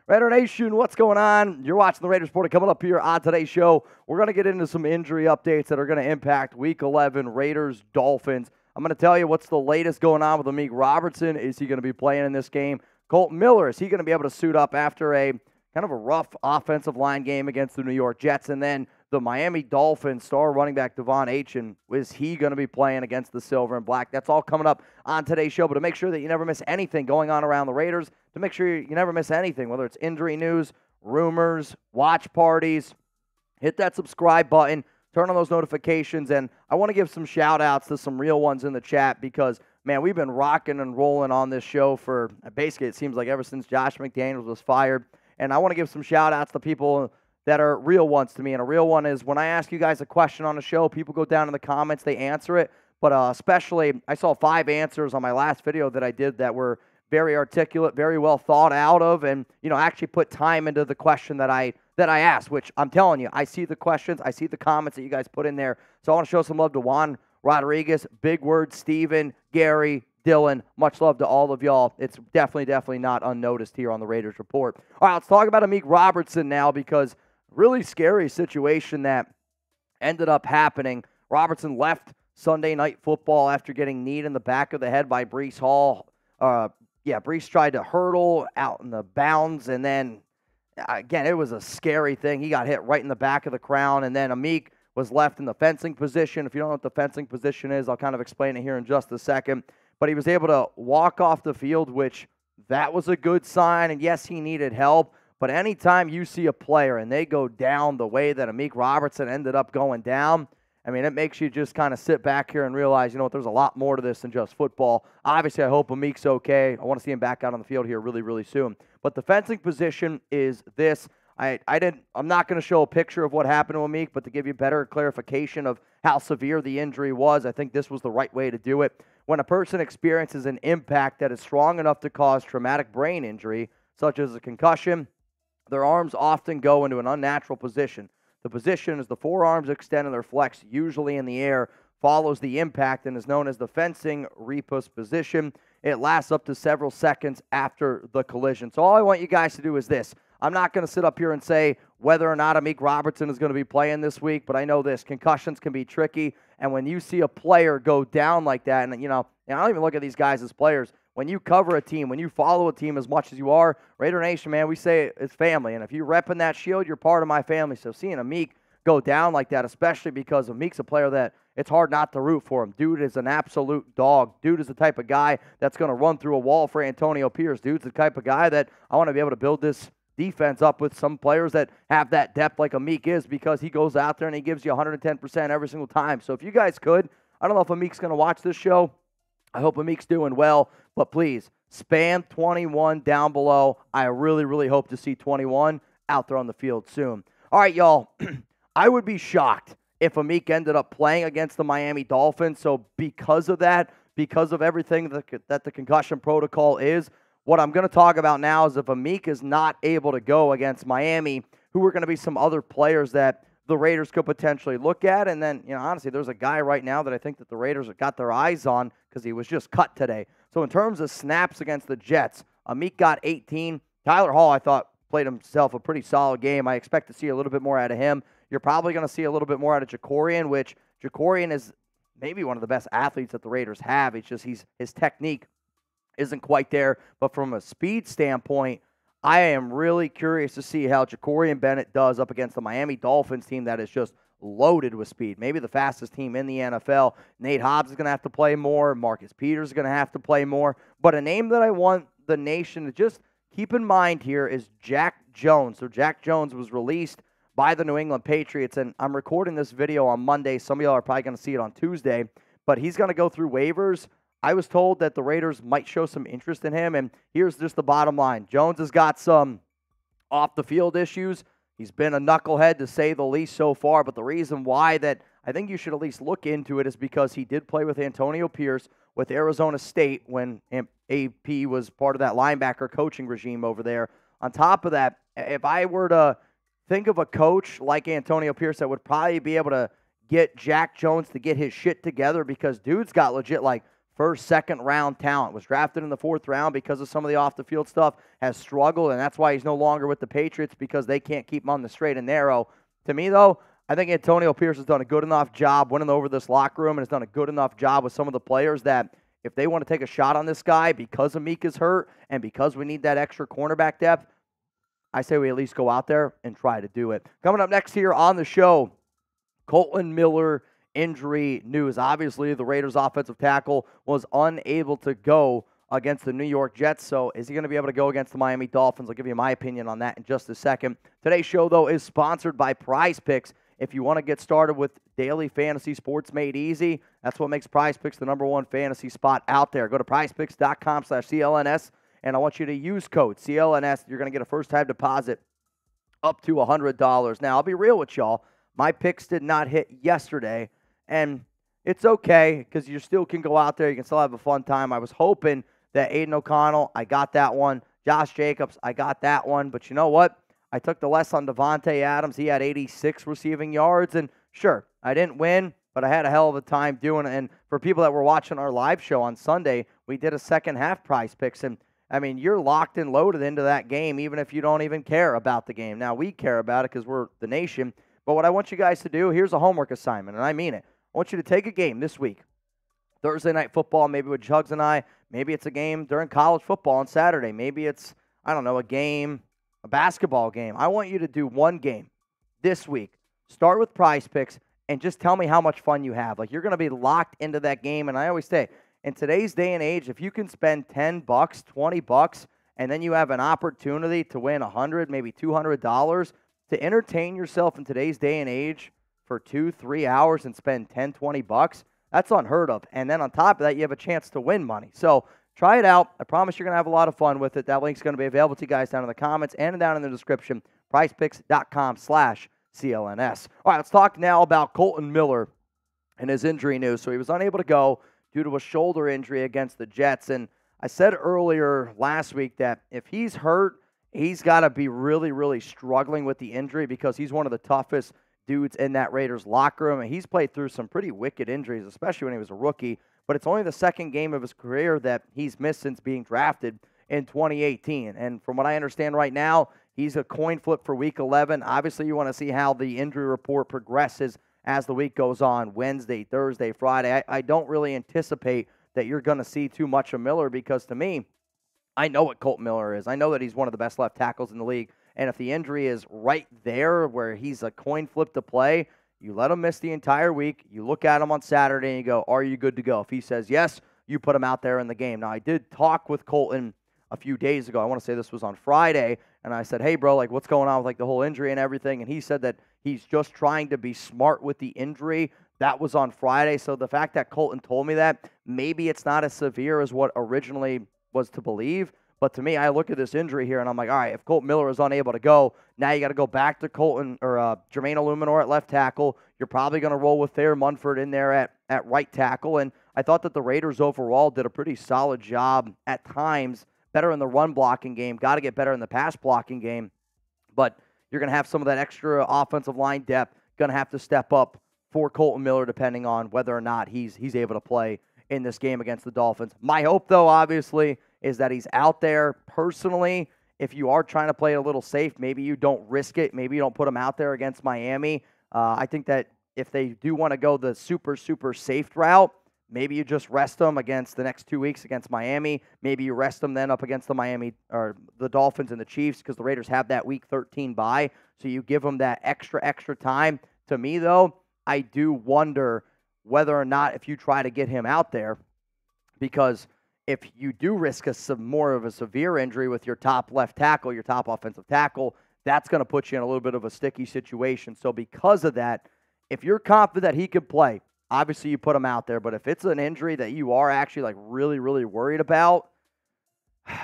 Raider Nation, what's going on? You're watching the Raiders Report. Coming up here on today's show, we're going to get into some injury updates that are going to impact Week 11 Raiders Dolphins. I'm going to tell you what's the latest going on with Amik Robertson. Is he going to be playing in this game? Kolton Miller, is he going to be able to suit up after a kind of a rough offensive line game against the New York Jets? And then the Miami Dolphins star running back De'Von Achane, is he going to be playing against the Silver and Black? That's all coming up on today's show. But to make sure that you never miss anything going on around the Raiders, to make sure you never miss anything, whether it's injury news, rumors, watch parties, hit that subscribe button, turn on those notifications. And I want to give some shout-outs to some real ones in the chat because, man, we've been rocking and rolling on this show for basically it seems like ever since Josh McDaniels was fired. And I want to give some shout-outs to people that are real ones to me. And a real one is when I ask you guys a question on the show, people go down in the comments, they answer it. But especially, I saw 5 answers on my last video that I did that were very articulate, very well thought out of, and, you know, actually put time into the question that I asked, which I'm telling you, I see the questions, I see the comments that you guys put in there. So I want to show some love to Juan Rodriguez, Big Word, Steven, Gary, Dylan. Much love to all of y'all. It's definitely not unnoticed here on the Raiders Report. All right, let's talk about Amik Robertson now because really scary situation that ended up happening. Robertson left Sunday Night Football after getting kneed in the back of the head by Breece Hall. Breece tried to hurdle out in the bounds, and then, again, it was a scary thing. He got hit right in the back of the crown, and then Amik was left in the fencing position. If you don't know what the fencing position is, I'll kind of explain it here in just a second. But he was able to walk off the field, which that was a good sign, and yes, he needed help. But anytime you see a player and they go down the way that Amik Robertson ended up going down, I mean, it makes you just kind of sit back here and realize, you know what, there's a lot more to this than just football. Obviously, I hope Amik's okay. I want to see him back out on the field here really soon. But the fencing position is this. I'm not going to show a picture of what happened to Amik, but to give you better clarification of how severe the injury was, I think this was the right way to do it. When a person experiences an impact that is strong enough to cause traumatic brain injury, such as a concussion, their arms often go into an unnatural position. The position is the forearms extend and they're flexed, usually in the air, follows the impact, and is known as the fencing repose position. It lasts up to several seconds after the collision. So all I want you guys to do is this. I'm not going to sit up here and say whether or not Amik Robertson is going to be playing this week, but I know this. Concussions can be tricky, and when you see a player go down like that, and, you know, I don't even look at these guys as players. When you cover a team, when you follow a team as much as you are, Raider Nation, man, we say it's family. And if you're repping that shield, you're part of my family. So seeing Amik go down like that, especially because Amik's a player that it's hard not to root for him. Dude is an absolute dog. Dude is the type of guy that's going to run through a wall for Antonio Pierce. Dude's the type of guy that I want to be able to build this defense up with some players that have that depth like Amik is, because he goes out there and he gives you 110% every single time. So if you guys could, I don't know if Amik's going to watch this show. I hope Amik's doing well, but please, spam 21 down below. I really hope to see 21 out there on the field soon. All right, y'all, I would be shocked if Amik ended up playing against the Miami Dolphins. So because of that, because of everything that the concussion protocol is, what I'm going to talk about now is if Amik is not able to go against Miami, who are going to be some other players that the Raiders could potentially look at. And then, you know, honestly, there's a guy right now that I think that the Raiders have got their eyes on because he was just cut today. So in terms of snaps against the Jets, Amik got 18. Tyler Hall, I thought, played himself a pretty solid game. I expect to see a little bit more out of him. You're probably going to see a little bit more out of Jacorian, which Jacorian is maybe one of the best athletes that the Raiders have. It's just his technique isn't quite there. But from a speed standpoint, I am really curious to see how Jacorian Bennett does up against the Miami Dolphins team that is just loaded with speed. Maybe the fastest team in the NFL. Nate Hobbs is going to have to play more. Marcus Peters is going to have to play more. But a name that I want the nation to just keep in mind here is Jack Jones. So Jack Jones was released by the New England Patriots, and I'm recording this video on Monday. Some of y'all are probably going to see it on Tuesday. But he's going to go through waivers. I was told that the Raiders might show some interest in him, and here's just the bottom line. Jones has got some off-the-field issues. He's been a knucklehead, to say the least, so far, but the reason why that I think you should at least look into it is because he did play with Antonio Pierce with Arizona State when AP was part of that linebacker coaching regime over there. On top of that, if I were to think of a coach like Antonio Pierce that would probably be able to get Jack Jones to get his shit together, because dude's got legit, like, first, second round talent, was drafted in the 4th round because of some of the off-the-field stuff, has struggled, and that's why he's no longer with the Patriots because they can't keep him on the straight and narrow. To me, though, I think Antonio Pierce has done a good enough job winning over this locker room and has done a good enough job with some of the players that if they want to take a shot on this guy because Amik is hurt and because we need that extra cornerback depth, I say we at least go out there and try to do it. Coming up next here on the show, Kolton Miller injury news. Obviously, the Raiders' offensive tackle was unable to go against the New York Jets, so is he going to be able to go against the Miami Dolphins? I'll give you my opinion on that in just a second. Today's show, though, is sponsored by Prize Picks. If you want to get started with daily fantasy sports made easy, that's what makes Prize Picks the #1 fantasy spot out there. Go to prizepicks.com/CLNS, and I want you to use code CLNS. You're going to get a first-time deposit up to $100. Now, I'll be real with y'all. My picks did not hit yesterday, and it's okay because you still can go out there. You can still have a fun time. I was hoping that Aiden O'Connell, I got that one. Josh Jacobs, I got that one. But you know what? I took the less on Devontae Adams. He had 86 receiving yards. And sure, I didn't win, but I had a hell of a time doing it. And for people that were watching our live show on Sunday, we did a second-half Prize Picks. And, I mean, you're locked and loaded into that game even if you don't even care about the game. Now, we care about it because we're the nation. But what I want you guys to do, here's a homework assignment, and I mean it. I want you to take a game this week, Thursday night football, maybe with Jugs and I. Maybe it's a game during college football on Saturday. Maybe it's, I don't know, a basketball game. I want you to do one game this week. Start with Prize Picks and just tell me how much fun you have. Like, you're going to be locked into that game. And I always say, in today's day and age, if you can spend $10, $20, and then you have an opportunity to win $100, maybe $200 to entertain yourself in today's day and age for 2-3 hours and spend $10, $20, that's unheard of. And then on top of that, you have a chance to win money. So try it out. I promise you're going to have a lot of fun with it. That link's going to be available to you guys down in the comments and down in the description, prizepicks.com/CLNS. All right, let's talk now about Kolton Miller and his injury news. So he was unable to go due to a shoulder injury against the Jets. And I said earlier last week that if he's hurt, he's got to be really, really struggling with the injury because he's one of the toughest dudes in that Raiders locker room. And he's played through some pretty wicked injuries, especially when he was a rookie. But it's only the second game of his career that he's missed since being drafted in 2018. And from what I understand right now, he's a coin flip for Week 11. Obviously, you want to see how the injury report progresses as the week goes on, Wednesday, Thursday, Friday. I don't really anticipate that you're going to see too much of Miller because, to me, I know what Kolton Miller is. I know that he's one of the best left tackles in the league. And if the injury is right there where he's a coin flip to play, you let him miss the entire week. You look at him on Saturday and you go, are you good to go? If he says yes, you put him out there in the game. Now, I did talk with Kolton a few days ago. I want to say this was on Friday. And I said, hey, bro, like, what's going on with, like, the whole injury and everything? And he said that he's just trying to be smart with the injury. That was on Friday. So the fact that Kolton told me that, maybe it's not as severe as what originally was to believe. But to me, I look at this injury here, and I'm like, all right, if Kolton Miller is unable to go, now you got to go back to Kolton or Jermaine Illuminor at left tackle. You're probably going to roll with Thayer Munford in there at right tackle. And I thought that the Raiders overall did a pretty solid job at times, better in the run blocking game, got to get better in the pass blocking game. But you're going to have some of that extra offensive line depth, going to have to step up for Kolton Miller depending on whether or not he's able to play in this game against the Dolphins. My hope, though, obviously, is that he's out there. Personally, if you are trying to play it a little safe, maybe you don't risk it. Maybe you don't put him out there against Miami. I think that if they do want to go the super, super safe route, maybe you just rest them against the next 2 weeks against Miami. Maybe you rest them then up against the Miami or the Dolphins and the Chiefs because the Raiders have that Week 13 bye. So you give them that extra time. To me, though, I do wonder whether or not if you try to get him out there, because if you do risk some more of a severe injury with your top left tackle, your top offensive tackle, that's going to put you in a little bit of a sticky situation. So because of that, if you're confident that he could play, obviously you put him out there. But if it's an injury that you are actually like really, really worried about,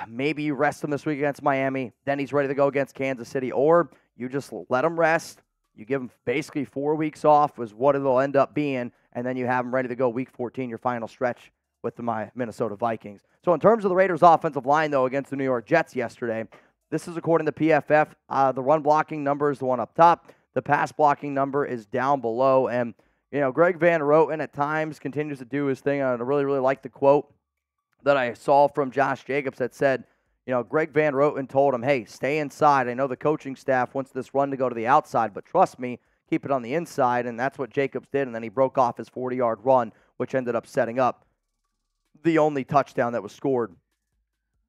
maybe you rest him this week against Miami, then he's ready to go against Kansas City, or you just let him rest. You give him basically 4 weeks off is what it'll end up being, and then you have him ready to go Week 14, your final stretch with the Minnesota Vikings. So in terms of the Raiders' offensive line, though, against the New York Jets yesterday, this is according to PFF. The run blocking number is the one up top. The pass blocking number is down below. And, Greg Van Roten at times continues to do his thing. I really, really like the quote that I saw from Josh Jacobs that said, Greg Van Roten told him, hey, stay inside. I know the coaching staff wants this run to go to the outside, but trust me, keep it on the inside, and that's what Jacobs did, and then he broke off his 40-yard run, which ended up setting up the only touchdown that was scored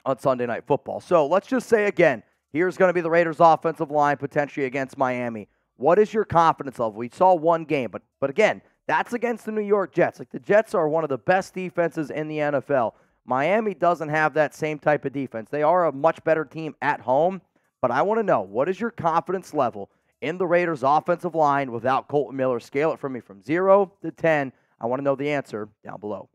on Sunday Night Football. So let's just say again, here's going to be the Raiders' offensive line potentially against Miami. What is your confidence level? We saw one game, but again, that's against the New York Jets. Like, the Jets are one of the best defenses in the NFL. Miami doesn't have that same type of defense. They are a much better team at home, but I want to know, what is your confidence level in the Raiders' offensive line without Kolton Miller? Scale it for me from 0 to 10. I want to know the answer down below.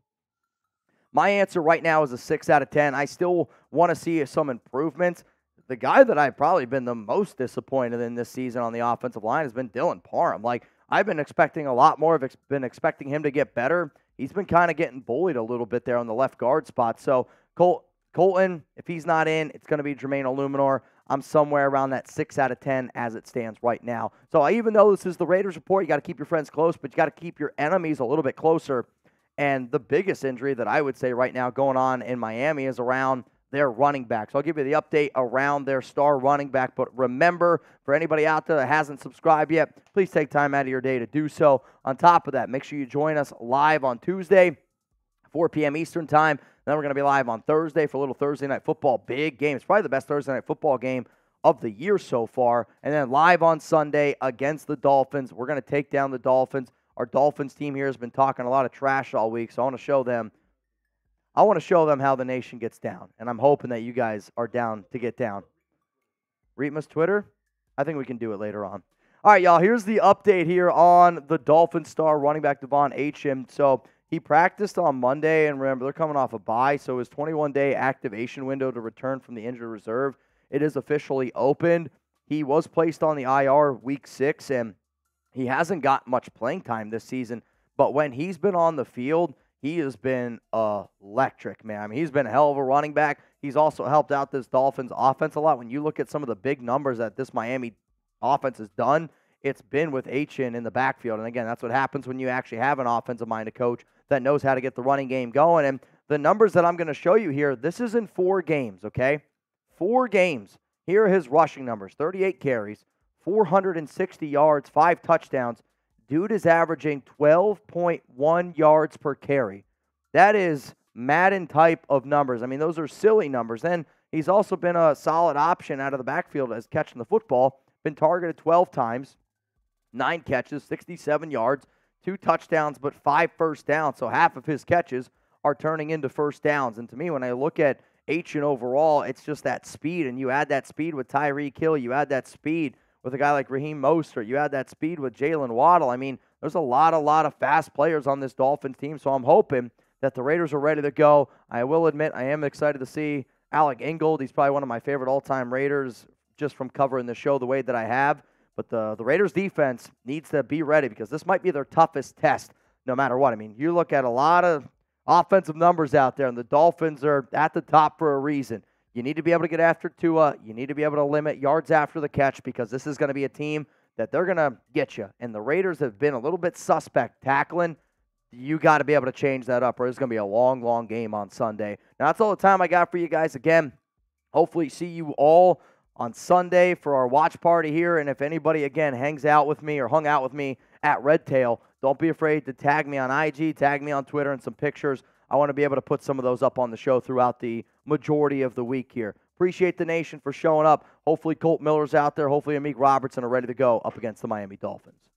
My answer right now is a 6 out of 10. I still want to see some improvements. The guy that I've probably been the most disappointed in this season on the offensive line has been Dylan Parham. Like, I've been expecting a lot more. I've been expecting him to get better. He's been kind of getting bullied a little bit there on the left guard spot. So, Kolton, if he's not in, it's going to be Jermaine Illuminor. I'm somewhere around that 6 out of 10 as it stands right now. So, even though this is the Raiders report, you got to keep your friends close, but you got to keep your enemies a little bit closer. And the biggest injury that I would say right now going on in Miami is around their running back. So I'll give you the update around their star running back. But remember, for anybody out there that hasn't subscribed yet, please take time out of your day to do so. On top of that, make sure you join us live on Tuesday, 4 p.m. Eastern Time. Then we're going to be live on Thursday for a little Thursday Night Football. Big game. It's probably the best Thursday Night Football game of the year so far. And then live on Sunday against the Dolphins. We're going to take down the Dolphins. Our Dolphins team here has been talking a lot of trash all week, so I want to show them how the nation gets down, and I'm hoping that you guys are down to get down. Reetma's Twitter? I think we can do it later on. All right, y'all, here's the update here on the Dolphins star running back De'Von Achane. So he practiced on Monday, and remember, they're coming off a bye, so his 21-day activation window to return from the injured reserve, it is officially opened. He was placed on the IR week 6, and he hasn't got much playing time this season, but when he's been on the field, he has been electric, man. I mean, he's been a hell of a running back. He's also helped out this Dolphins offense a lot. When you look at some of the big numbers that this Miami offense has done, it's been with Achane in the backfield. And again, that's what happens when you actually have an offensive-minded coach that knows how to get the running game going. And the numbers that I'm going to show you here, this is in 4 games, okay? 4 games. Here are his rushing numbers: 38 carries, 460 yards, 5 touchdowns. Dude is averaging 12.1 yards per carry. That is Madden type of numbers. I mean, those are silly numbers. And he's also been a solid option out of the backfield as catching the football. Been targeted 12 times, 9 catches, 67 yards, 2 touchdowns, but 5 first downs. So half of his catches are turning into first downs. And to me, when I look at Achane overall, it's just that speed. And you add that speed with Tyreek Hill. You add that speed with a guy like Raheem Mostert. You add that speed with Jalen Waddle. I mean, there's a lot of fast players on this Dolphins team, so I'm hoping that the Raiders are ready to go. I will admit I am excited to see Alec Ingold. He's probably one of my favorite all-time Raiders just from covering the show the way that I have. But the Raiders defense needs to be ready because this might be their toughest test no matter what. I mean, you look at a lot of offensive numbers out there, and the Dolphins are at the top for a reason. You need to be able to get after Tua. You need to be able to limit yards after the catch because this is going to be a team that they're going to get you. And the Raiders have been a little bit suspect tackling. You got to be able to change that up or it's going to be a long, long game on Sunday. Now, that's all the time I got for you guys. Again, hopefully see you all on Sunday for our watch party here. And if anybody, again, hangs out with me or hung out with me at Red Tail, don't be afraid to tag me on IG, tag me on Twitter and some pictures. I want to be able to put some of those up on the show throughout the majority of the week here. Appreciate the nation for showing up. Hopefully Kolton Miller's out there. Hopefully Amik Robertson are ready to go up against the Miami Dolphins.